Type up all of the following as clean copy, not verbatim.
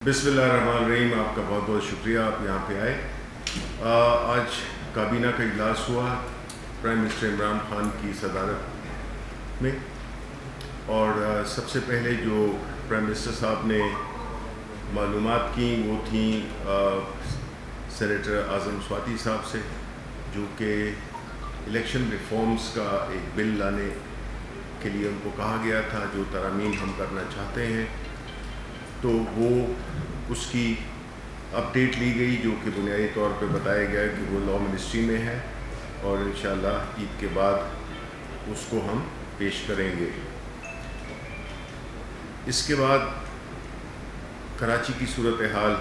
بسم اللہ الرحمن الرحیم. آپ کا بہت بہت شکریہ آپ یہاں پہ آئے. آج کابینہ کا اجلاس ہوا پرائم منسٹر عمران خان کی صدارت میں، اور سب سے پہلے جو پرائم منسٹر صاحب نے معلومات کی وہ تھیں سینیٹر اعظم سواتی صاحب سے، جو کہ الیکشن ریفارمز کا ایک بل لانے کے لیے ان کو کہا گیا تھا، جو ترامیم ہم کرنا چاہتے ہیں. تو وہ اس کی اپڈیٹ لی گئی، جو کہ بنیادی طور پہ بتایا گیا کہ وہ لاء منسٹری میں ہے، اور انشاءاللہ عید کے بعد اس کو ہم پیش کریں گے. اس کے بعد کراچی کی صورتحال،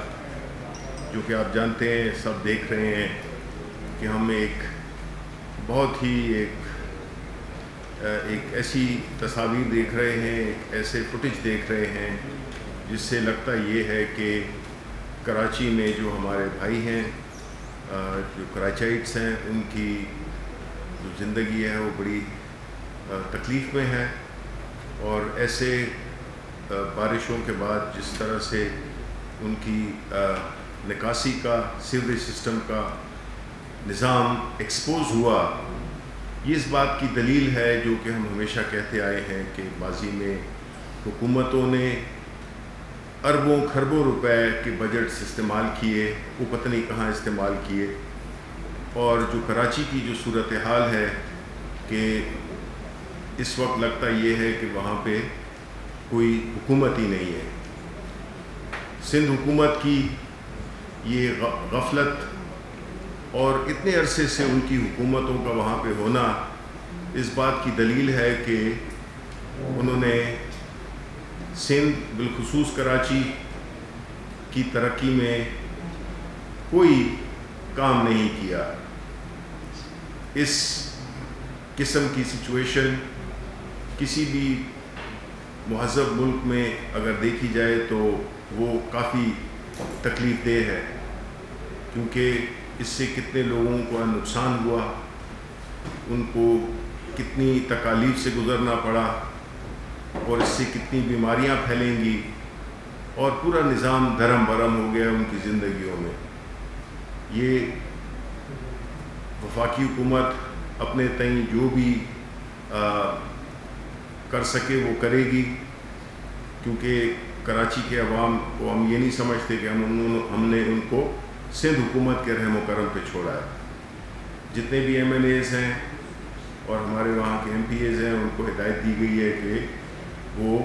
جو کہ آپ جانتے ہیں، سب دیکھ رہے ہیں کہ ہم ایک بہت ہی ایک ایسی تصاویر دیکھ رہے ہیں، ایک ایسے فوٹیج دیکھ رہے ہیں جس سے لگتا یہ ہے کہ کراچی میں جو ہمارے بھائی ہیں، جو کراچائٹس ہیں، ان کی جو زندگی ہے وہ بڑی تکلیف میں ہے. اور ایسے بارشوں کے بعد جس طرح سے ان کی نکاسی کا، سیوریج سسٹم کا نظام ایکسپوز ہوا، یہ اس بات کی دلیل ہے جو کہ ہم ہمیشہ کہتے آئے ہیں کہ ماضی میں حکومتوں نے اربوں کھربوں روپے کے بجٹس استعمال کیے، وہ پتہ نہیں کہاں استعمال کیے. اور جو کراچی کی جو صورتحال ہے کہ اس وقت لگتا یہ ہے کہ وہاں پہ کوئی حکومت ہی نہیں ہے. سندھ حکومت کی یہ غفلت اور اتنے عرصے سے ان کی حکومتوں کا وہاں پہ ہونا اس بات کی دلیل ہے کہ انہوں نے سندھ بالخصوص کراچی کی ترقی میں کوئی کام نہیں کیا. اس قسم کی سچویشن کسی بھی مہذب ملک میں اگر دیکھی جائے تو وہ کافی تکلیف دہ ہے، کیونکہ اس سے کتنے لوگوں کو نقصان ہوا، ان کو کتنی تکالیف سے گزرنا پڑا، اور اس سے کتنی بیماریاں پھیلیں گی، اور پورا نظام دھرم برہم ہو گیا ان کی زندگیوں میں. یہ وفاقی حکومت اپنے تئیں جو بھی کر سکے وہ کرے گی، کیونکہ کراچی کے عوام کو ہم یہ نہیں سمجھتے کہ ہم نے ان کو سندھ حکومت کے رحم و کرم پہ چھوڑا ہے. جتنے بھی ایم ایل ایز ہیں اور ہمارے وہاں کے ایم پی ایز ہیں، ان کو ہدایت دی گئی ہے کہ وہ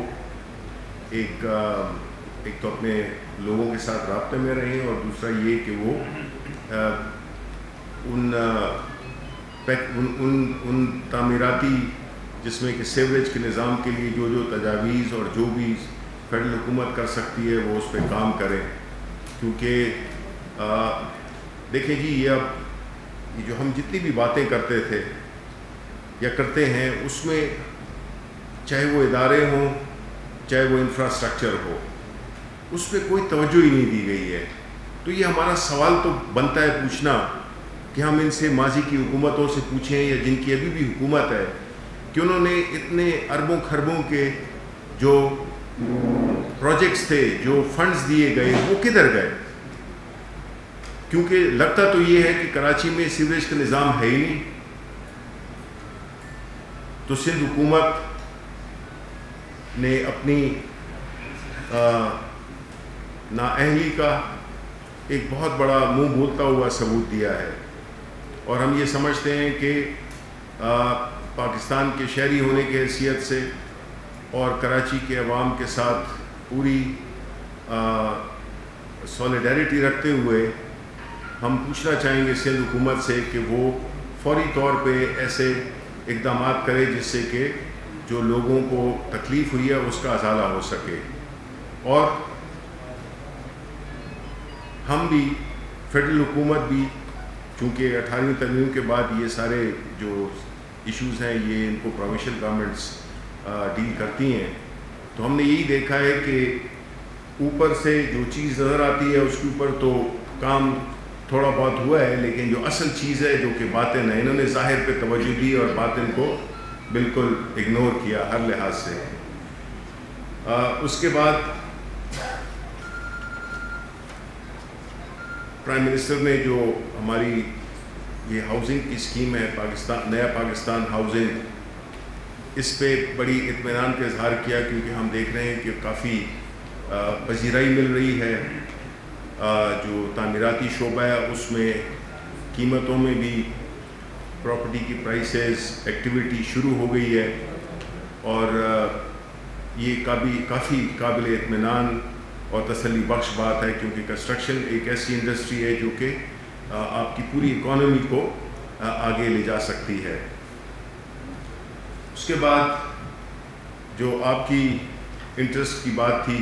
ایک تو اپنے لوگوں کے ساتھ رابطے میں رہیں، اور دوسرا یہ کہ وہ ان تعمیراتی جس میں کہ سیوریج کے نظام کے لیے جو تجاویز اور جو بھی فیڈرل حکومت کر سکتی ہے وہ اس پہ کام کریں. کیونکہ دیکھیں جی، یہ جو ہم جتنی بھی باتیں کرتے تھے یا کرتے ہیں، اس میں چاہے وہ ادارے ہوں، چاہے وہ انفراسٹرکچر ہو، اس پہ کوئی توجہ ہی نہیں دی گئی ہے. تو یہ ہمارا سوال تو بنتا ہے پوچھنا کہ ہم ان سے ماضی کی حکومتوں سے پوچھیں، یا جن کی ابھی بھی حکومت ہے، کہ انہوں نے اتنے اربوں کھربوں کے جو پروجیکٹس تھے، جو فنڈز دیے گئے، وہ کدھر گئے. کیونکہ لگتا تو یہ ہے کہ کراچی میں سیوریج کا نظام ہے ہی نہیں. تو سندھ حکومت نے اپنی نااہلی کا ایک بہت بڑا منہ بولتا ہوا ثبوت دیا ہے. اور ہم یہ سمجھتے ہیں کہ پاکستان کے شہری ہونے کی حیثیت سے اور کراچی کے عوام کے ساتھ پوری سولیڈیرٹی رکھتے ہوئے ہم پوچھنا چاہیں گے سندھ حکومت سے کہ وہ فوری طور پہ ایسے اقدامات کرے جس سے کہ جو لوگوں کو تکلیف ہوئی ہے اس کا ازالہ ہو سکے. اور ہم بھی، فیڈرل حکومت بھی، چونکہ 18ویں ترمیم کے بعد یہ سارے جو ایشوز ہیں یہ ان کو پروونشل گورنمنٹس ڈیل کرتی ہیں، تو ہم نے یہی دیکھا ہے کہ اوپر سے جو چیز نظر آتی ہے اس کے اوپر تو کام تھوڑا بہت ہوا ہے، لیکن جو اصل چیز ہے جو کہ باطن ہے، انہوں نے ظاہر پہ توجہ دی اور باطن کو بالکل اگنور کیا ہر لحاظ سے. اس کے بعد پرائم منسٹر نے جو ہماری یہ ہاؤسنگ کی اسکیم ہے نیا پاکستان ہاؤسنگ، اس پہ بڑی اطمینان کا اظہار کیا، کیونکہ ہم دیکھ رہے ہیں کہ کافی پذیرائی مل رہی ہے. جو تعمیراتی شعبہ ہے اس میں قیمتوں میں بھی پراپرٹی کی پرائسز ایکٹیویٹی شروع ہو گئی ہے، اور یہ کافی قابل اطمینان اور تسلی بخش بات ہے، کیونکہ کنسٹرکشن ایک ایسی انڈسٹری ہے جو کہ آپ کی پوری اکانومی کو آگے لے جا سکتی ہے. اس کے بعد جو آپ کی انٹرسٹ کی بات تھی،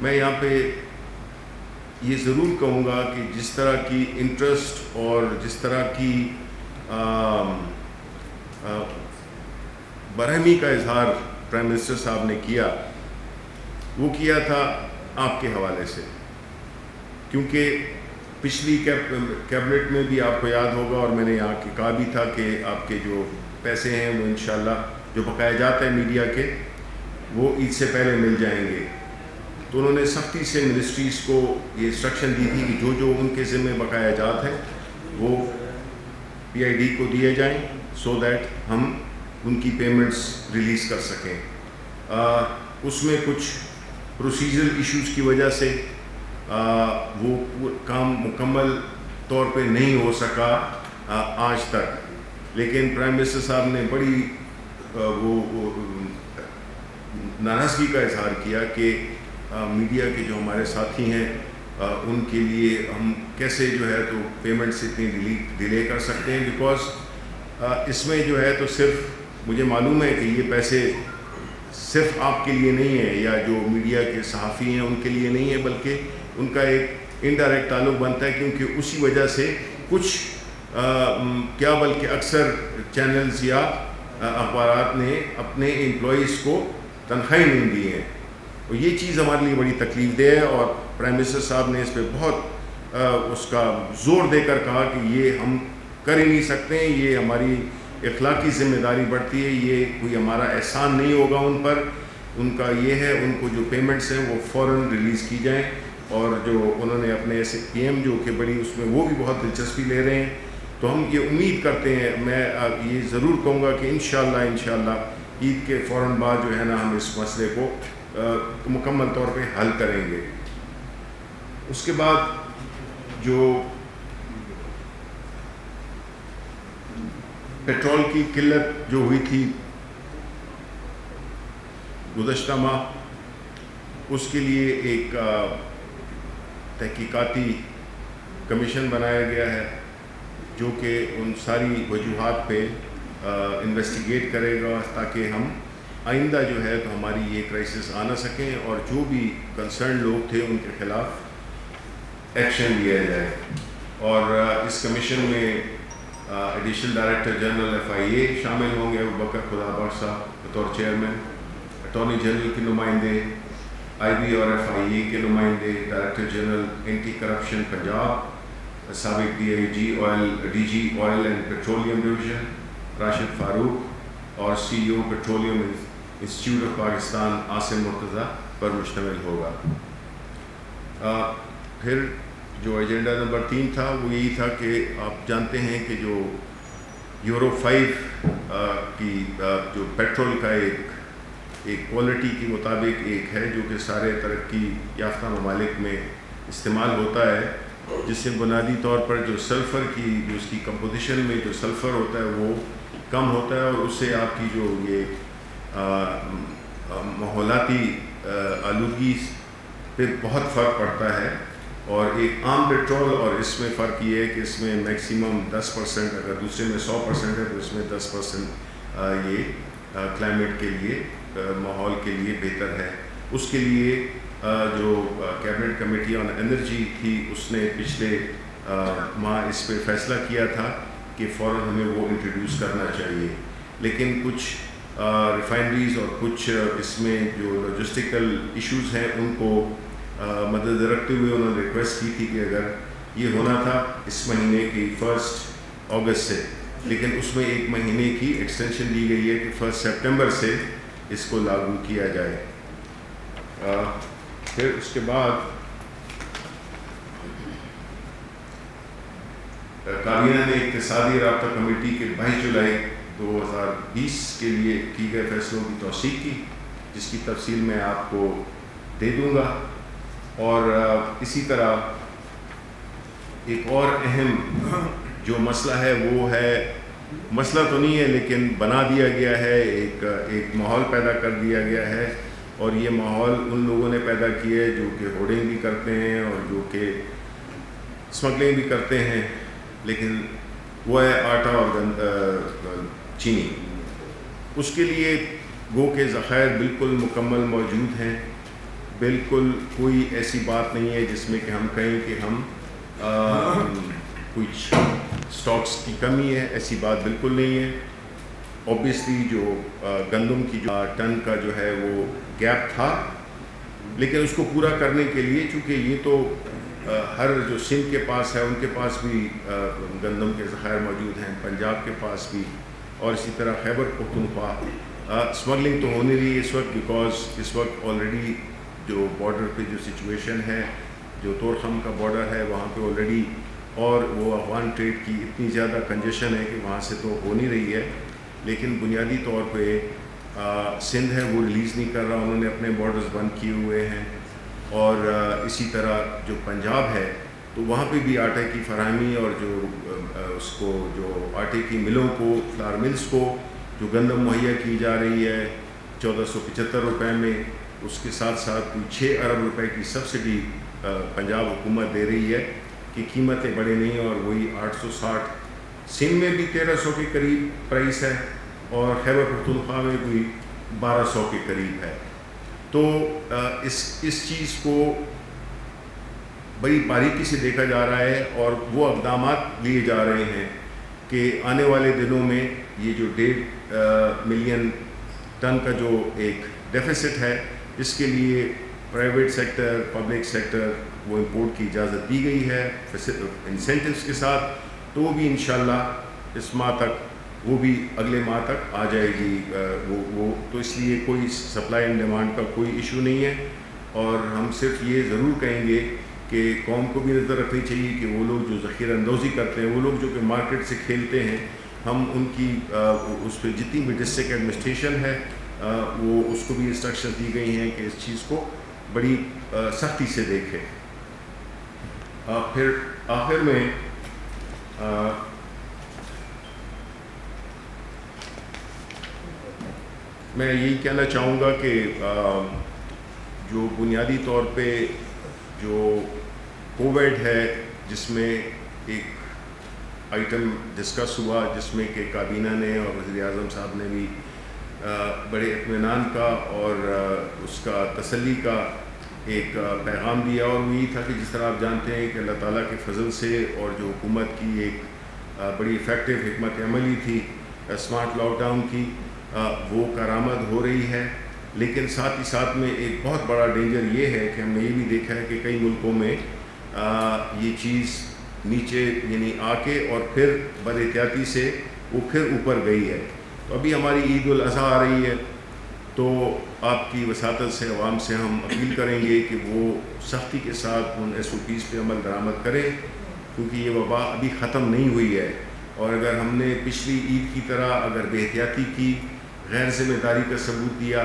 میں یہاں پہ یہ ضرور کہوں گا کہ جس طرح کی انٹرسٹ اور جس طرح کی برہمی کا اظہار پرائم منسٹر صاحب نے کیا، وہ کیا تھا آپ کے حوالے سے، کیونکہ پچھلی کیبنٹ میں بھی آپ کو یاد ہوگا، اور میں نے یہاں کی کہا بھی تھا کہ آپ کے جو پیسے ہیں وہ انشاءاللہ جو بقایا جاتا ہے میڈیا کے، وہ عید سے پہلے مل جائیں گے. تو انہوں نے سختی سے منسٹریز کو یہ انسٹرکشن دی تھی کہ جو ان کے ذمہ بقایا جات ہیں وہ PID کو دیے جائیں، سو دیٹ ہم ان کی پیمنٹس ریلیز کر سکیں. اس میں کچھ پروسیجرل ایشوز کی وجہ سے وہ کام مکمل طور پہ نہیں ہو سکا آج تک، لیکن پرائم منسٹر صاحب نے بڑی وہ ناراضگی کا اظہار کیا کہ میڈیا کے جو ہمارے ساتھی ہیں ان کے لیے ہم کیسے جو ہے تو پیمنٹس اتنی ڈیلے کر سکتے ہیں، بیکاز اس میں جو ہے تو صرف مجھے معلوم ہے کہ یہ پیسے صرف آپ کے لیے نہیں ہے یا جو میڈیا کے صحافی ہیں ان کے لیے نہیں ہے، بلکہ ان کا ایک انڈائریکٹ تعلق بنتا ہے، کیونکہ اسی وجہ سے کچھ کیا بلکہ اکثر چینلز یا اخبارات نے اپنے امپلائیز کو تنخواہیں نہیں دی ہیں، اور یہ چیز ہمارے لیے بڑی تکلیف دہ ہے. اور پرائم منسٹر صاحب نے اس پہ بہت اس کا زور دے کر کہا کہ یہ ہم کر ہی نہیں سکتے ہیں، یہ ہماری اخلاقی ذمہ داری بڑھتی ہے، یہ کوئی ہمارا احسان نہیں ہوگا ان پر. ان کا یہ ہے ان کو جو پیمنٹس ہیں وہ فوراً ریلیز کی جائیں، اور جو انہوں نے اپنے ایسے PM جو کہ بڑی اس میں وہ بھی بہت دلچسپی لے رہے ہیں. تو ہم یہ امید کرتے ہیں، میں یہ ضرور کہوں گا کہ انشاءاللہ عید کے فوراً بعد جو ہے نا ہم اس مسئلے کو مکمل طور پہ حل کریں گے. اس کے بعد جو پیٹرول کی قلت جو ہوئی تھی گزشتہ ماہ، اس کے لیے ایک تحقیقاتی کمیشن بنایا گیا ہے جو کہ ان ساری وجوہات پہ انویسٹیگیٹ کرے گا، تاکہ ہم آئندہ جو ہے تو ہماری یہ کرائسس آ نہ سکیں، اور جو بھی کنسرن لوگ تھے ان کے خلاف ایکشن لیا جائے. اور اس کمیشن میں ایڈیشنل ڈائریکٹر جنرل FIA شامل ہوں گے، ابوبکر خدا بخش صاحب بطور چیئرمین، اٹارنی جنرل کے نمائندے، IB اور FIA کے نمائندے، director general anti corruption Punjab, سابق DG oil and petroleum division Rashid Farooq, اور CEO petroleum institute of Pakistan Asim Murtaza پر مشتمل ہوگا. پھر جو ایجنڈا نمبر 3 تھا وہ یہی تھا کہ آپ جانتے ہیں کہ جو یورو 5 کی جو پیٹرول کا ایک کوالٹی کے مطابق ایک ہے جو کہ سارے ترقی یافتہ ممالک میں استعمال ہوتا ہے، جس سے بنیادی طور پر جو سلفر کی جو اس کی کمپوزیشن میں جو سلفر ہوتا ہے وہ کم ہوتا ہے، اور اس سے آپ کی جو یہ ماحولیاتی آلودگی پہ بہت فرق پڑتا ہے. اور ایک عام پیٹرول اور اس میں فرق یہ ہے کہ اس میں میکسیمم 10%، اگر دوسرے میں 100% ہے تو اس میں 10% یہ کلائمیٹ کے لیے ماحول کے لیے بہتر ہے. اس کے لیے جو کیبنٹ کمیٹی آن انرجی تھی اس نے پچھلے ماہ اس پہ فیصلہ کیا تھا کہ فوراً ہمیں وہ انٹروڈیوس کرنا چاہیے، لیکن کچھ ریفائنریز اور کچھ اس میں جو لاجسٹیکل ایشوز ہیں ان کو مدد رکھتے ہوئے انہوں نے ریکویسٹ کی تھی کہ اگر یہ ہونا تھا اس مہینے کی 1 اگست سے، لیکن اس میں 1 مہینے کی ایکسٹینشن دی گئی ہے کہ 1 سپٹمبر سے اس کو لاگو کیا جائے. پھر اس کے بعد کابینہ نے اقتصادی رابطہ کمیٹی کے 22 جولائی 2020 کے لیے کی گئے فیصلوں کی توثیق کی، جس کی تفصیل میں آپ کو دے دوں گا۔ اور اسی طرح ایک اور اہم جو مسئلہ ہے وہ ہے، مسئلہ تو نہیں ہے لیکن بنا دیا گیا ہے، ایک ماحول پیدا کر دیا گیا ہے، اور یہ ماحول ان لوگوں نے پیدا کیا ہے جو کہ ہوڈنگ بھی کرتے ہیں اور جو کہ اسمگلنگ بھی کرتے ہیں، لیکن وہ ہے آٹا اور چینی۔ اس کے لیے گو کے ذخائر بالکل مکمل موجود ہیں، بالکل کوئی ایسی بات نہیں ہے جس میں کہ ہم کہیں کہ ہم کچھ سٹاکس کی کمی ہے، ایسی بات بالکل نہیں ہے۔ اوبیسلی جو گندم کی جو ٹن کا جو ہے وہ گیپ تھا، لیکن اس کو پورا کرنے کے لیے چونکہ یہ تو ہر جو سندھ کے پاس ہے ان کے پاس بھی گندم کے ذخائر موجود ہیں، پنجاب کے پاس بھی، اور اسی طرح خیبر پختونخوا۔ اسمگلنگ تو ہو نہیں رہی اس وقت، بیکاز اس وقت آلریڈی جو بارڈر پہ جو سچویشن ہے، جو طورخم کا بارڈر ہے وہاں پہ آلریڈی، اور وہ افغان ٹریڈ کی اتنی زیادہ کنجیشن ہے کہ وہاں سے تو ہو نہیں رہی ہے، لیکن بنیادی طور پہ سندھ ہے وہ ریلیز نہیں کر رہا، انہوں نے اپنے بارڈرز بند کیے ہوئے ہیں۔ اور اسی طرح جو پنجاب ہے تو وہاں پہ بھی آٹے کی فراہمی اور جو اس کو جو آٹے کی ملوں کو، فلار ملز کو جو گندم مہیا کی جا رہی ہے 1475 روپے میں، اس کے ساتھ ساتھ 6 ارب روپے کی سبسڈی پنجاب حکومت دے رہی ہے کہ قیمتیں بڑے نہیں، اور وہی 860 سندھ میں بھی 1300 کے قریب پرائس ہے، اور خیبر پختونخوا میں بھی 1200 کے قریب ہے۔ تو اس چیز کو بڑی باریکی سے دیکھا جا رہا ہے، اور وہ اقدامات لیے جا رہے ہیں کہ آنے والے دنوں میں یہ جو 1.5 ملین ٹن کا جو ایک ڈیفیسٹ ہے، اس کے لیے پرائیویٹ سیکٹر، پبلک سیکٹر وہ امپورٹ کی اجازت دی گئی ہے انسینٹیوز کے ساتھ، تو وہ بھی انشاءاللہ اس ماہ تک، وہ بھی اگلے ماہ تک آ جائے گی وہ تو اس لیے کوئی سپلائی اینڈ ڈیمانڈ کا کوئی ایشو نہیں ہے۔ اور ہم صرف یہ ضرور کہیں گے کہ قوم کو بھی نظر رکھنی چاہیے کہ وہ لوگ جو ذخیرہ اندوزی کرتے ہیں، وہ لوگ جو کہ مارکیٹ سے کھیلتے ہیں، ہم ان کی اس پہ جتنی بھی ڈسٹرکٹ ایڈمنسٹریشن ہے وہ اس کو بھی انسٹرکشن دی گئی ہیں کہ اس چیز کو بڑی سختی سے دیکھے۔ پھر آخر میں میں یہی کہنا چاہوں گا کہ جو بنیادی طور پہ جو کووڈ ہے، جس میں ایک آئٹم ڈسکس ہوا جس میں کہ کابینہ نے اور وزیر اعظم صاحب نے بھی بڑے اطمینان کا اور اس کا تسلی کا ایک پیغام دیا، اور وہ یہ تھا کہ جس طرح آپ جانتے ہیں کہ اللہ تعالیٰ کے فضل سے اور جو حکومت کی ایک بڑی افیکٹو حکمت عملی تھی اسمارٹ لاک ڈاؤن کی، وہ کارآمد ہو رہی ہے، لیکن ساتھ ہی ساتھ میں ایک بہت بڑا ڈینجر یہ ہے کہ ہم نے یہ بھی دیکھا ہے کہ کئی ملکوں میں یہ چیز نیچے یعنی آ کے اور پھر بد احتیاطی سے وہ پھر اوپر گئی ہے۔ تو ابھی ہماری عید الاضحیٰ آ رہی ہے، تو آپ کی وساطت سے عوام سے ہم اپیل کریں گے کہ وہ سختی کے ساتھ ان SOPs پہ عمل درآمد کریں، کیونکہ یہ وبا ابھی ختم نہیں ہوئی ہے، اور اگر ہم نے پچھلی عید کی طرح اگر بے احتیاطی کی، غیر ذمہ داری کا ثبوت دیا،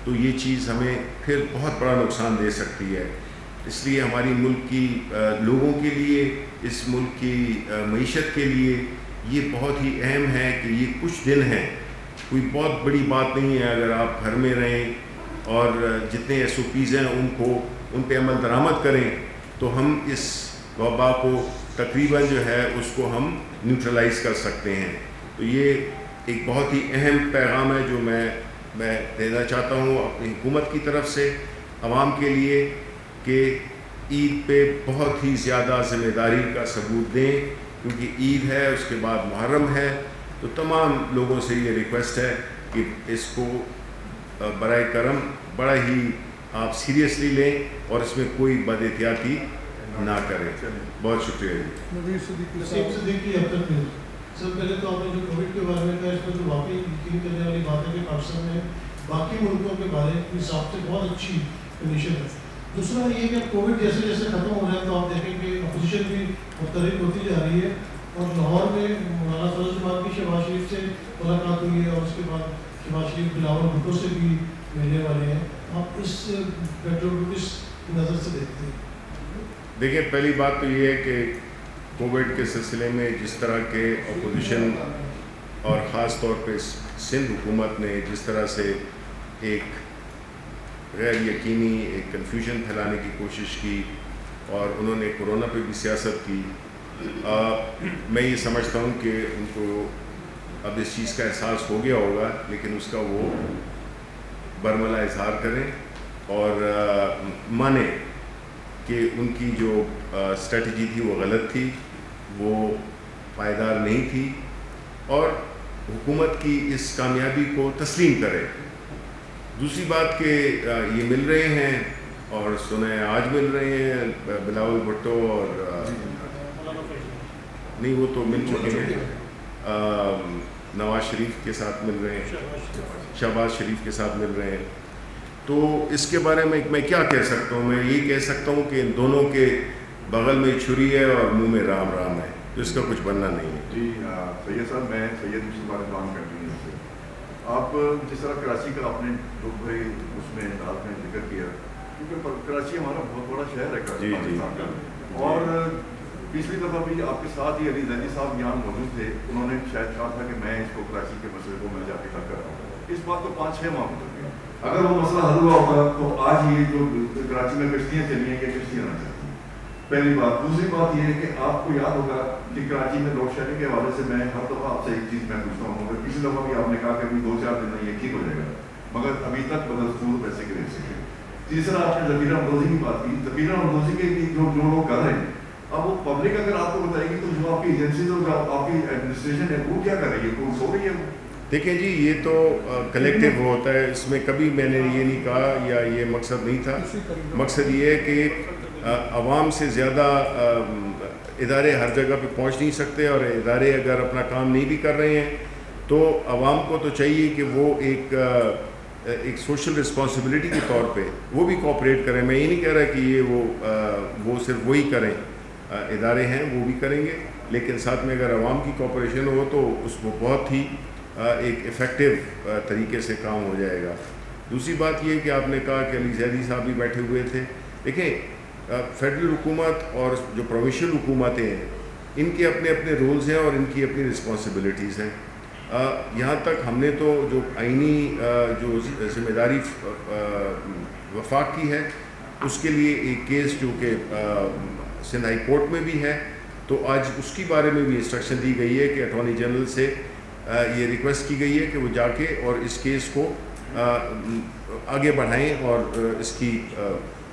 تو یہ چیز ہمیں پھر بہت بڑا نقصان دے سکتی ہے۔ اس لیے ہماری ملک کی لوگوں کے لیے، اس ملک کی معیشت کے لیے یہ بہت ہی اہم ہے کہ یہ کچھ دن ہیں، کوئی بہت بڑی بات نہیں ہے اگر آپ گھر میں رہیں اور جتنے SOPs ہیں ان پہ عمل درآمد کریں، تو ہم اس وبا کو تقریباً جو ہے اس کو ہم نیوٹرلائز کر سکتے ہیں۔ تو یہ ایک بہت ہی اہم پیغام ہے جو میں دینا چاہتا ہوں اپنی حکومت کی طرف سے عوام کے لیے، کہ عید پہ بہت ہی زیادہ ذمہ داری کا ثبوت دیں، کیونکہ عید ہے، اس کے بعد محرم ہے، تو تمام لوگوں سے یہ ریکویسٹ ہے کہ اس کو برائے کرم بڑا ہی آپ سیریسلی لیں اور اس میں کوئی بد احتیاطی نہ کریں۔ بہت شکریہ جی۔ سب پہلے تو آپ نے جو کووڈ کے بارے میں کہا، اس میں تو واقعی یقین کرنے والی بات ہے کہ پاکستان میں باقی ملکوں کے بارے کے حساب سے بہت اچھی کنڈیشن ہے۔ دوسرا یہ کہ کووڈ جیسے جیسے ختم ہو رہا ہے تو آپ دیکھیں کہ اپوزیشن بھی مختلف ہوتی جا رہی ہے، اور لاہور میں مولانا فضل الرحمان کی شہباز شریف سے ملاقات ہوئی ہے اور اس کے بعد شہباز شریف بلاول بھٹو سے بھی ملنے والے ہیں. آپ اس بیک گراؤنڈ کو کس نظر سے دیکھتے ہیں؟ دیکھیں, پہلی بات تو یہ ہے کہ کووڈ کے سلسلے میں جس طرح کے اپوزیشن اور خاص طور پہ سندھ حکومت نے جس طرح سے ایک غیر یقینی ایک کنفیوژن پھیلانے کی کوشش کی اور انہوں نے کورونا پہ بھی سیاست کی, میں یہ سمجھتا ہوں کہ ان کو اب اس چیز کا احساس ہو گیا ہوگا, لیکن اس کا وہ برملا اظہار کریں اور مانیں کہ ان کی جو اسٹریٹجی تھی وہ غلط تھی, وہ پائیدار نہیں تھی, اور حکومت کی اس کامیابی کو تسلیم کرے. دوسری بات کہ یہ مل رہے ہیں اور سنیں آج مل رہے ہیں بلاول بھٹو اور نہیں وہ تو مل چکے ہیں, نواز شریف کے ساتھ مل رہے ہیں, شہباز شریف کے ساتھ مل رہے ہیں. تو اس کے بارے میں کیا کہہ سکتا ہوں؟ میں یہ کہہ سکتا ہوں کہ ان دونوں کے بغل میں چھری ہے اور منہ میں رام رام ہے, تو اس کا کچھ بننا نہیں ہے. جی سید صاحب, میں سید مصطفیٰ کام کر رہی ہوں. آپ جس طرح کراچی کا آپ نے دکھ بھری اس میں آپ نے ذکر کیا, کیونکہ کراچی ہمارا بہت بڑا شہر ہے پاکستان کا, اور پچھلی دفعہ بھی آپ کے ساتھ ہی علی زیدی صاحب یہاں موجود تھے, انہوں نے شاید کہا تھا کہ میں اس کو کراچی کے مسئلے کو میں جا کے حل کر رہا ہوں. اس بات کو 5-6 ماہ ہو چکے ہیں. اگر وہ مسئلہ حل ہوا ہوگا تو آج یہ جو کراچی میں کشتیاں چلی ہیں, یہ کشتیاں نہ چلتی. پہلی بات. دوسری بات یہ ہے کہ آپ کو یاد ہوگا کہ کراچی میں لوڈ شیڈنگ کے حوالے سے میں ہر دفعہ آپ سے ایک چیز میں پوچھتا ہوں, مگر پچھلی دفعہ بھی آپ نے کہا کہ ابھی 2-4 دن میں یہ ٹھیک ہو جائے گا, مگر ابھی تک بدستور پیسے کے ریٹ سے. تیسرا, آپ نے ذخیرہ اندوزی کی بات کی. ذخیرہ اندوزی کے جو لوگ کر رہے ہیں, اب وہ پبلک اگر آپ کو بتائے گی تو جو آپ کی ایجنسیز اور آپ کی ایڈمنسٹریشن ہے وہ کیا کر رہی ہے, وہ سو رہی ہے. دیکھیں جی, یہ تو کلیکٹیو ہوتا ہے, اس میں کبھی میں نے یہ نہیں کہا یا یہ مقصد نہیں تھا. مقصد یہ ہے کہ عوام سے زیادہ ادارے ہر جگہ پہ پہنچ نہیں سکتے, اور ادارے اگر اپنا کام نہیں بھی کر رہے ہیں تو عوام کو تو چاہیے کہ وہ ایک سوشل رسپانسبلٹی کے طور پہ وہ بھی کوآپریٹ کریں. میں یہ نہیں کہہ رہا کہ یہ وہ صرف وہی کریں, ادارے ہیں وہ بھی کریں گے, لیکن ساتھ میں اگر عوام کی کوآپریشن ہو تو اس کو بہت ہی ایک افیکٹو طریقے سے کام ہو جائے گا. دوسری بات یہ کہ آپ نے کہا کہ علی زیدی صاحب بھی بیٹھے ہوئے تھے. دیکھیں, فیڈرل حکومت اور جو پروونشل حکومتیں ہیں ان کے اپنے اپنے رولز ہیں اور ان کی اپنی رسپانسبلٹیز ہیں. یہاں تک ہم نے تو جو آئینی جو ذمہ داری وفاق کی ہے اس کے لیے ایک کیس جو کہ سندھ ہائی کورٹ میں بھی ہے, تو آج اس کی بارے میں بھی انسٹرکشن دی گئی ہے کہ اٹارنی جنرل سے یہ ریکویسٹ کی گئی ہے کہ وہ جا کے اور اس کیس کو آگے بڑھائیں اور اس کی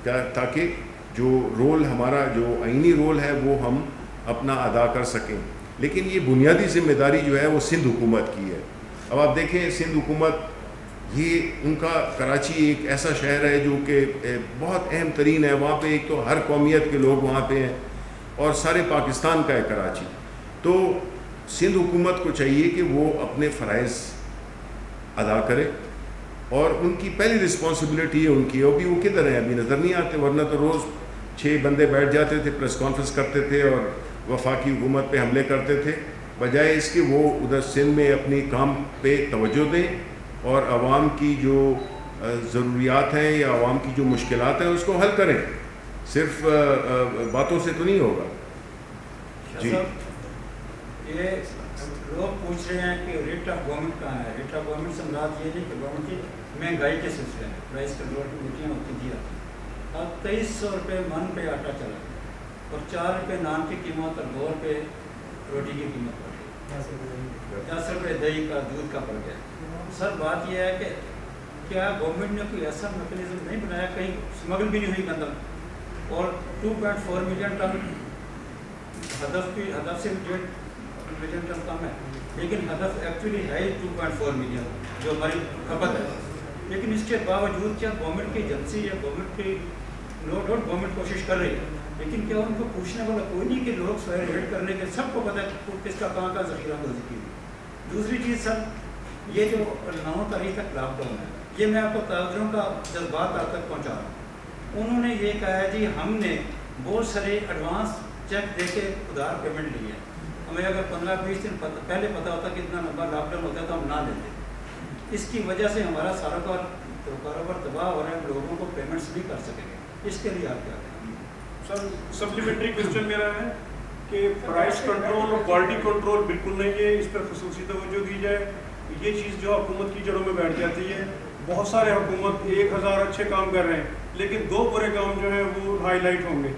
تاکہ جو رول ہمارا جو آئینی رول ہے وہ ہم اپنا ادا کر سکیں. لیکن یہ بنیادی ذمہ داری جو ہے وہ سندھ حکومت کی ہے. اب آپ دیکھیں, سندھ حکومت یہ ان کا کراچی ایک ایسا شہر ہے جو کہ بہت اہم ترین ہے. وہاں پہ ایک تو ہر قومیت کے لوگ وہاں پہ ہیں اور سارے پاکستان کا ہے کراچی. تو سندھ حکومت کو چاہیے کہ وہ اپنے فرائض ادا کرے, اور ان کی پہلی رسپانسبلٹی ہے ان کی. ابھی وہ کدھر ہیں, ابھی نظر نہیں آتے, ورنہ تو روز 6 بندے بیٹھ جاتے تھے, پریس کانفرنس کرتے تھے اور وفاقی حکومت پہ حملے کرتے تھے. بجائے اس کے وہ ادھر سندھ میں اپنی کام پہ توجہ دیں اور عوام کی جو ضروریات ہیں یا عوام کی جو مشکلات ہیں اس کو حل کریں. صرف باتوں سے تو نہیں ہوگا. جی, یہ لوگ پوچھ رہے ہیں کہ ریٹ آف گورنمنٹ کہاں ہے. ریٹ آف گورنمنٹ سے مراد یہ نہیں کہ گورنمنٹ کی مہنگائی کے سلسلے میں پرائز کنٹرول کی میٹنگ ہوتی تھی. اب 2300 روپے من پہ آٹا چلا اور 4 روپے نان کی قیمت اور 2 روپے روٹی کی قیمت بڑھ گئی, 10 روپے دہی کا دودھ کا بڑھ گیا. سر بات یہ ہے کہ کیا گورنمنٹ نے کوئی ایسا میکینزم نہیں بنایا, کہیں اسمگل بھی نہیں ہوئی گندم, اور 2.4 ملین ٹن ہدف سے 1.5 ملین ٹن کم ہے, لیکن ہدف ایکچولی ہے 2.4 ملین جو ہماری کھپت ہے. لیکن اس کے باوجود کیا گورنمنٹ کی ایجنسی یا گورنمنٹ کی نو ڈاؤٹ گورنمنٹ کوشش کر رہی ہے, لیکن کیا ان کو پوچھنے والا کوئی نہیں کہ لوگ سوئے ریٹ کرنے کے سب کو پتہ ہے کس کا کہاں کا ذخیرہ اندوزی کی. دوسری چیز سر, یہ جو 9 تاریخ تک لاک ڈاؤن ہے, یہ میں آپ کو تاجروں کا جذبات آپ تک پہنچا رہا ہوں. انہوں نے یہ کہا ہے جی ہم نے بہت سارے ایڈوانس چیک دے کے ادھار پیمنٹ لی ہے, ہمیں اگر 15-20 دن پہلے پتہ ہوتا کہ اتنا لمبا لاک ڈاؤن ہوتا ہے تو ہم نہ لیتے. اس کی وجہ سے ہمارا سارا کاروبار تباہ ہو رہا ہے, ہم لوگوں کو پیمنٹس نہیں کر سکیں گے. اس کے لیے آپ کیا کہیں؟ سر سپلیمنٹری کوشچن میرا ہے کہ پرائس کنٹرول اور کوالٹی کنٹرول بالکل نہیں ہے, اس پر خصوصی توجہ دی جائے. یہ چیز جو حکومت کی جڑوں میں بیٹھ جاتی ہے. بہت سارے حکومت 1000 اچھے کام کر رہے ہیں لیکن 2 برے کام جو ہیں وہ ہائی لائٹ ہوں گے.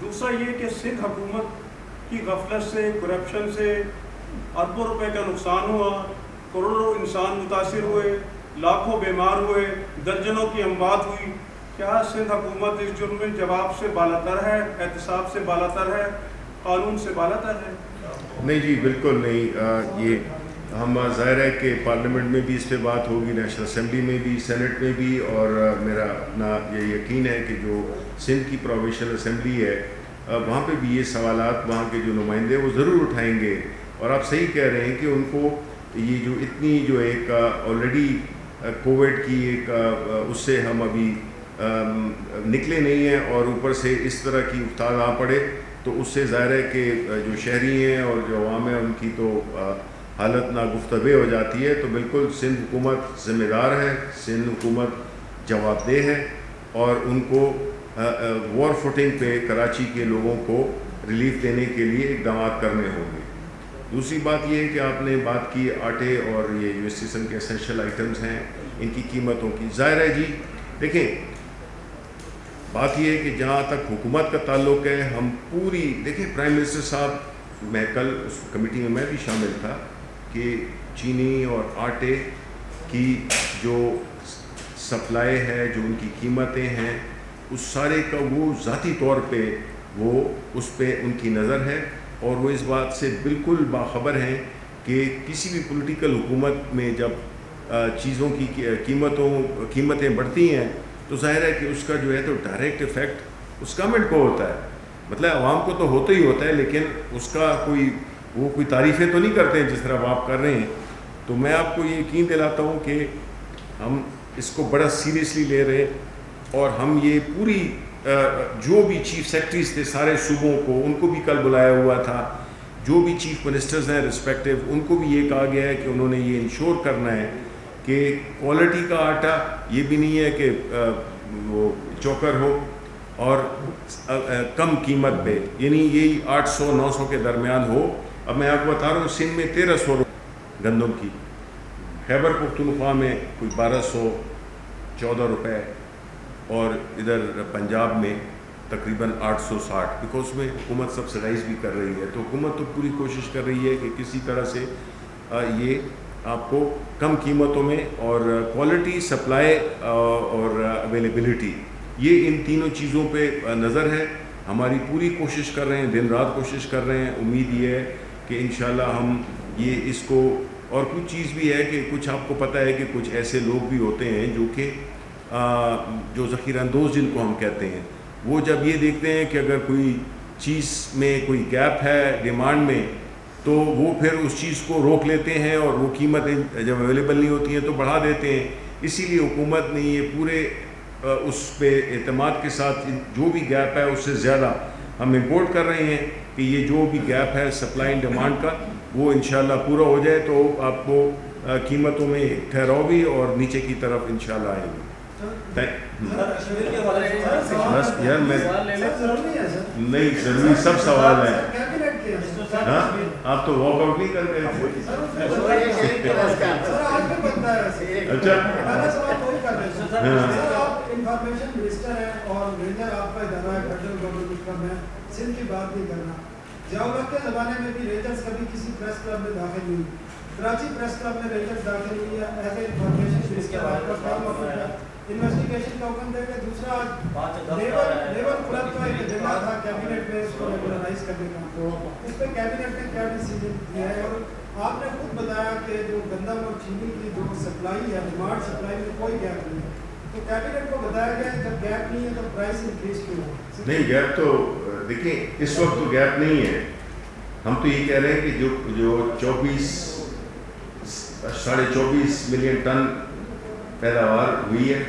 دوسرا یہ کہ سندھ حکومت کی غفلت سے, کرپشن سے اربوں روپے کا نقصان ہوا, کروڑوں انسان متاثر ہوئے, لاکھوں بیمار ہوئے, درجنوں کی اموات ہوئی. کیا سندھ حکومت اس جرم میں جواب سے بالاتر ہے, احتساب سے بالاتر ہے, قانون سے بالاتر ہے؟ نہیں جی, بالکل نہیں. یہ ہم ظاہر ہے کہ پارلیمنٹ میں بھی اس پہ بات ہوگی, نیشنل اسمبلی میں بھی, سینٹ میں بھی, اور میرا اپنا یہ یقین ہے کہ جو سندھ کی پروونشل اسمبلی ہے وہاں پہ بھی یہ سوالات وہاں کے جو نمائندے وہ ضرور اٹھائیں گے. اور آپ صحیح کہہ رہے ہیں کہ ان کو یہ جو اتنی جو ایک آلریڈی کووڈ کی ایک اس سے ہم ابھی نکلے نہیں ہیں اور اوپر سے اس طرح کی افتاد آ پڑے, تو اس سے ظاہر ہے کہ جو شہری ہیں اور جو عوام ہیں ان کی تو حالت ناگفتگو ہو جاتی ہے. تو بالکل سندھ حکومت ذمہ دار ہے, سندھ حکومت جواب دہ ہے, اور ان کو وار فوٹنگ پہ کراچی کے لوگوں کو ریلیف دینے کے لیے اقدامات کرنے ہوں گے. دوسری بات یہ ہے کہ آپ نے بات کی آٹے اور یہ جو اس قسم کے اسینشل آئٹمز ہیں ان کی قیمتوں کی. ظاہر ہے جی, دیکھیں بات یہ ہے کہ جہاں تک حکومت کا تعلق ہے, ہم پوری دیکھیں پرائم منسٹر صاحب, میں کل اس کمیٹی میں بھی شامل تھا, کہ چینی اور آٹے کی جو سپلائی ہے, جو ان کی قیمتیں ہیں, اس سارے کا وہ ذاتی طور پہ وہ اس پہ ان کی نظر ہے, اور وہ اس بات سے بالکل باخبر ہیں کہ کسی بھی پولیٹیکل حکومت میں جب چیزوں کی قیمتیں بڑھتی ہیں تو ظاہر ہے کہ اس کا جو ہے تو ڈائریکٹ ایفیکٹ اس گورنمنٹ کو ہوتا ہے. مطلب عوام کو تو ہوتا ہی ہوتا ہے, لیکن اس کا کوئی تعریفیں تو نہیں کرتے ہیں جس طرح آپ کر رہے ہیں. تو میں آپ کو یہ یقین دلاتا ہوں کہ ہم اس کو بڑا سیریسلی لے رہے ہیں, اور ہم یہ پوری جو بھی چیف سیکرٹریز تھے سارے صوبوں کو, ان کو بھی کل بلایا ہوا تھا, جو بھی چیف منسٹرز ہیں ریسپیکٹیو, ان کو بھی یہ کہا گیا ہے کہ انہوں نے یہ انشور کرنا ہے کہ کوالٹی کا آٹا یہ بھی نہیں ہے کہ وہ چوکر ہو اور کم قیمت پہ, یعنی یہی 800-900 کے درمیان ہو. اب میں آپ کو بتا رہا ہوں, سندھ میں 1300 گندم کی, خیبر پختونخوا میں کوئی 1214 روپے, اور ادھر پنجاب میں تقریباً 860, بیکاز میں حکومت سبسڈائز بھی کر رہی ہے. تو حکومت تو پوری کوشش کر رہی ہے کہ کسی طرح سے یہ آپ کو کم قیمتوں میں, اور کوالٹی, سپلائی اور اویلیبلٹی, یہ ان تینوں چیزوں پہ نظر ہے. ہماری پوری کوشش کر رہے ہیں, دن رات کوشش کر رہے ہیں. امید یہ ہے کہ انشاءاللہ ہم یہ اس کو, اور کچھ چیز بھی ہے کہ کچھ آپ کو پتہ ہے کہ کچھ ایسے لوگ بھی ہوتے ہیں جو کہ جو ذخیرہ اندوز جن کو ہم کہتے ہیں, وہ جب یہ دیکھتے ہیں کہ اگر کوئی چیز میں کوئی گیپ ہے ڈیمانڈ میں, تو وہ پھر اس چیز کو روک لیتے ہیں, اور وہ قیمتیں جب اویلیبل نہیں ہوتی ہیں تو بڑھا دیتے ہیں. اسی لیے حکومت نے یہ پورے اس پہ اعتماد کے ساتھ جو بھی گیپ ہے اس سے زیادہ ہم امپورٹ کر رہے ہیں کہ یہ جو بھی گیپ ہے سپلائی اینڈ ڈیمانڈ کا وہ انشاءاللہ پورا ہو جائے, تو آپ کو قیمتوں میں ٹھہراؤ بھی اور نیچے کی طرف انشاءاللہ آئیں گے. بس یار میں نہیں, ضروری سب سوال ہیں. ہاں, آپ تو واک آؤٹ نہیں کر گئے تھے. اچھا, انفارمیشن منسٹر ہے اور ریجر آپ کا ادارہ ہے, فیڈرل گورنمنٹ کا. میں سندھ کی بات نہیں کرنا. ضیاءالحق کے زمانے میں بھی ریجرز کبھی کسی پریس کلب میں داخل نہیں ہوئی. کراچی پریس کلب میں ریجرز داخل ہوئی ہے. ایز اے انفارمیشن منسٹر آپ کا کام ہوتا ہے, انویسٹیگیشن کا حکم دے کے. دوسرا لیبر کلب کا ایک ایجنڈا تھا کیبنٹ میں اس کو ریگولرائز کرنے کا, تو اس پہ کیبنٹ نے کیا ڈیسیجن دیا ہے؟ اور آپ نے خود بتایا کہ جو گندم اور چینی کی جو سپلائی ہے, ڈیمانڈ سپلائی میں کوئی گیپ نہیں ہے, تو کیبنٹ کو بتایا گیا ہے جب گیپ نہیں ہے تو پرائس انکریز کیوں ہو؟ نہیں, گیپ تو دیکھیں اس وقت تو گیپ نہیں ہے. ہم تو یہ کہہ رہے ہیں کہ جو 24.5 ملین ٹن پیداوار ہوئی ہے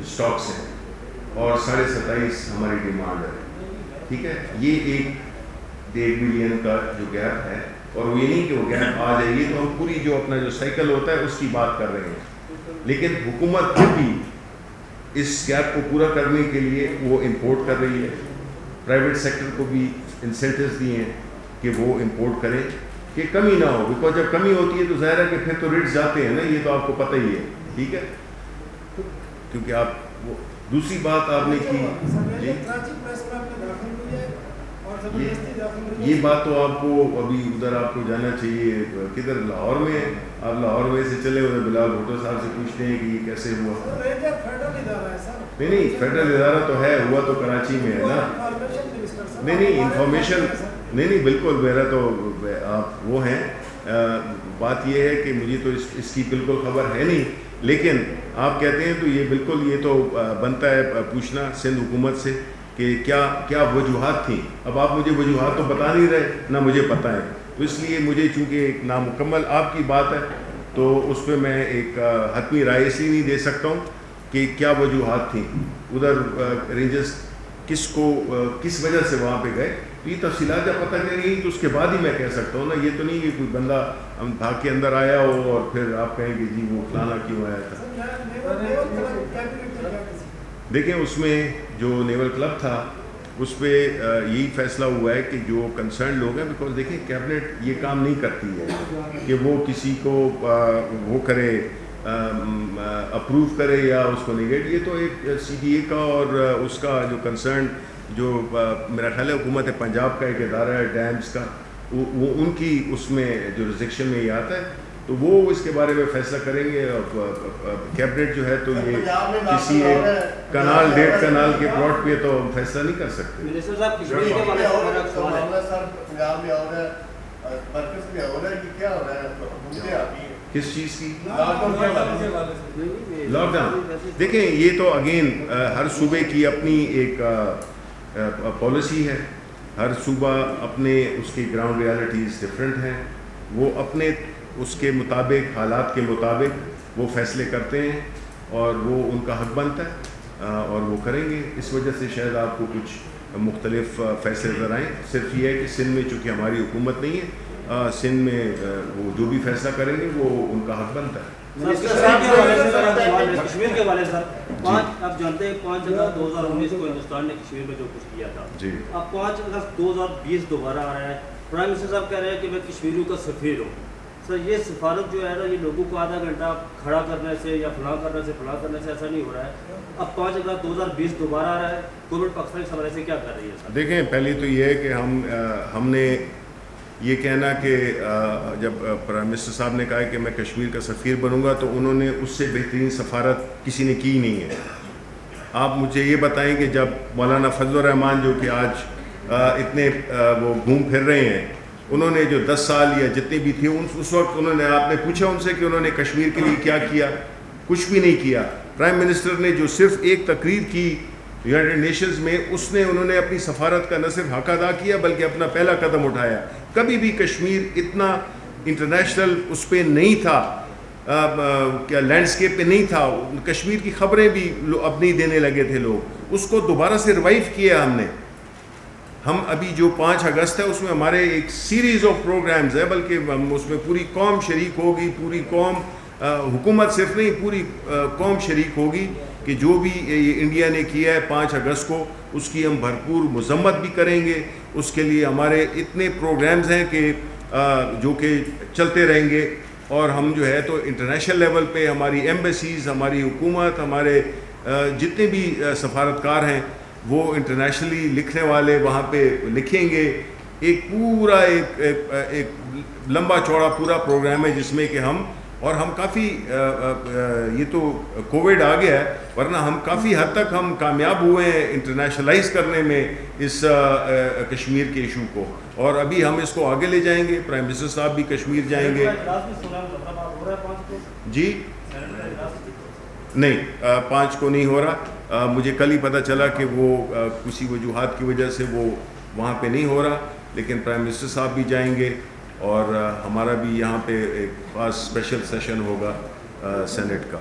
اسٹاک سے, اور 27.5 ہماری ڈیمانڈ ہے. ٹھیک ہے, یہ ایک 1 ملین کا جو گیپ ہے، اور وہ یہ نہیں کہ وہ گیپ آ جائے، یہ تو ہم پوری جو اپنا جو سائیکل ہوتا ہے اس کی بات کر رہے ہیں، لیکن حکومت بھی اس گیپ کو پورا کرنے کے لیے وہ امپورٹ کر رہی ہے، پرائیویٹ سیکٹر کو بھی انسینٹیوز دیے ہیں کہ وہ امپورٹ کریں کہ کمی نہ ہو، بیکاز جب کمی ہوتی ہے تو ظاہر ہے کہ پھر تو ریٹس جاتے ہیں نا، یہ تو آپ کو پتہ ہی ہے، ٹھیک ہے، کیونکہ آپ وہ دوسری بات آپ نے کی جی یہ بات تو آپ کو ابھی ادھر آپ کو جانا چاہیے، کدھر لاہور میں، آپ لاہور میں سے چلے ادھر بلال بھٹو صاحب سے پوچھتے ہیں کہ یہ کیسے ہوا. نہیں فیڈرل ادارہ تو ہے، ہوا تو کراچی میں ہے نا. نہیں انفارمیشن نہیں بالکل میرا تو آپ وہ ہیں، بات یہ ہے کہ مجھے تو اس کی بالکل خبر ہے نہیں، لیکن آپ کہتے ہیں تو یہ بالکل یہ تو بنتا ہے پوچھنا سندھ حکومت سے کہ کیا وجوہات تھیں. اب آپ مجھے وجوہات تو بتا نہیں رہے، نہ مجھے پتہ ہے، تو اس لیے مجھے چونکہ ایک نامکمل آپ کی بات ہے تو اس پہ میں ایک حتمی رائے اس لیے نہیں دے سکتا ہوں کہ کیا وجوہات تھیں ادھر رینجرز کس وجہ سے وہاں پہ گئے. تو یہ تفصیلات جب پتہ کریں گی تو اس کے بعد ہی میں کہہ سکتا ہوں نا. یہ تو نہیں کہ کوئی بندہ ہم بھاگ کے اندر آیا ہو اور پھر آپ کہیں کہ جی وہ فلانا کیوں آیا تھا. دیکھیں اس میں جو نیول کلب تھا اس پہ یہی فیصلہ ہوا ہے کہ جو کنسرن لوگ ہیں، بیکاز دیکھیں کیبنٹ یہ کام نہیں کرتی ہے کہ وہ کسی کو وہ کرے اپروو کرے یا اس کو نگیٹ. یہ تو ایک سی ڈی اے کا اور اس کا جو کنسرن جو میرا خیال ہے حکومت پنجاب کا ایک ادارہ ہے ڈیمز کا، وہ ان کی اس میں جو ریزیکشن میں یہ آتا ہے تو وہ اس کے بارے میں فیصلہ کریں گے. کیبنٹ جو ہے تو یہ کسی ایک کنال 1.5 کنال کے پلاٹ پہ تو ہم فیصلہ نہیں کر سکتے. منسٹر صاحب کشمیر کے بارے میں میرا سوال ہے کس چیز کی لاک ڈاؤن. دیکھیں یہ تو اگین ہر صوبے کی اپنی ایک پالیسی ہے، ہر صوبہ اپنے اس کی گراؤنڈ ریالٹیز ڈفرینٹ ہیں، وہ اپنے اس کے مطابق حالات کے مطابق وہ فیصلے کرتے ہیں اور وہ ان کا حق بنتا ہے اور وہ کریں گے. اس وجہ سے شاید آپ کو کچھ مختلف فیصلے نظر آئیں. صرف یہ ہے کہ سندھ میں چونکہ ہماری حکومت نہیں ہے، سندھ میں وہ جو بھی فیصلہ کریں گے وہ ان کا حق بنتا ہے. کشمیر کے والے سر آپ جانتے ہیں 5 اگست 2019 کو ہندوستان نے کشمیر میں جو کچھ کیا تھا، جی اب 5 اگست 2020 دوبارہ آ رہا ہے. پرائم منسٹر صاحب کہہ رہے ہیں کہ میں کشمیریوں کا سفیر ہوں. سر یہ سفارت جو ہے نا، یہ لوگوں کو آدھا گھنٹہ کھڑا کرنے سے یا فلاں کرنے سے ایسا نہیں ہو رہا ہے. اب 5 اگست 2020 دوبارہ آ رہا ہے، گورنمنٹ پاکستان اس حوالے سے کیا کر رہی ہے سر؟ دیکھیں پہلی تو یہ ہے کہ ہم نے یہ کہنا کہ جب پرائم منسٹر صاحب نے کہا کہ میں کشمیر کا سفیر بنوں گا تو انہوں نے اس سے بہترین سفارت کسی نے کی نہیں ہے. آپ مجھے یہ بتائیں کہ جب مولانا فضل الرحمان جو کہ آج اتنے وہ گھوم پھر رہے ہیں، انہوں نے جو 10 سال یا جتنے بھی تھے اس وقت انہوں نے، آپ نے پوچھا ان سے کہ انہوں نے کشمیر کے لیے کیا کیا؟ کچھ بھی نہیں کیا. پرائم منسٹر نے جو صرف ایک تقریر کی یونائٹڈ نیشنز میں، اس نے انہوں نے اپنی سفارت کا نہ صرف حق ادا کیا بلکہ اپنا پہلا قدم اٹھایا. کبھی بھی کشمیر اتنا انٹرنیشنل اس پہ نہیں تھا، کیا لینڈسکیپ پہ نہیں تھا. کشمیر کی خبریں بھی اب نہیں دینے لگے تھے لوگ، اس کو دوبارہ سے ریوائیو کیا ہم نے. ہم ابھی جو 5 اگست ہے اس میں ہمارے ایک سیریز آف پروگرامز ہے، بلکہ ہم اس میں پوری قوم شریک ہوگی، پوری قوم، حکومت صرف نہیں پوری قوم شریک ہوگی کہ جو بھی انڈیا نے کیا ہے 5 اگست کو اس کی ہم بھرپور مذمت بھی کریں گے. اس کے لیے ہمارے اتنے پروگرامز ہیں کہ جو کہ چلتے رہیں گے. اور ہم جو ہے تو انٹرنیشنل لیول پہ ہماری ایمبیسیز، ہماری حکومت، ہمارے جتنے بھی سفارتکار ہیں وہ انٹرنیشنلی لکھنے والے وہاں پہ لکھیں گے. ایک پورا ایک لمبا چوڑا پورا پروگرام ہے جس میں کہ ہم کافی یہ تو کووڈ آ گیا ہے، ورنہ ہم کافی حد تک ہم کامیاب ہوئے ہیں انٹرنیشنلائز کرنے میں اس کشمیر کے ایشو کو، اور ابھی ہم اس کو آگے لے جائیں گے. پرائم منسٹر صاحب بھی کشمیر جائیں گے. جی نہیں 5 کو نہیں ہو رہا. مجھے کل ہی پتہ چلا کہ وہ کسی وجوہات کی وجہ سے وہ وہاں پہ نہیں ہو رہا، لیکن پرائم منسٹر صاحب بھی جائیں گے اور ہمارا بھی یہاں پہ ایک خاص اسپیشل سیشن ہوگا سینٹ کا.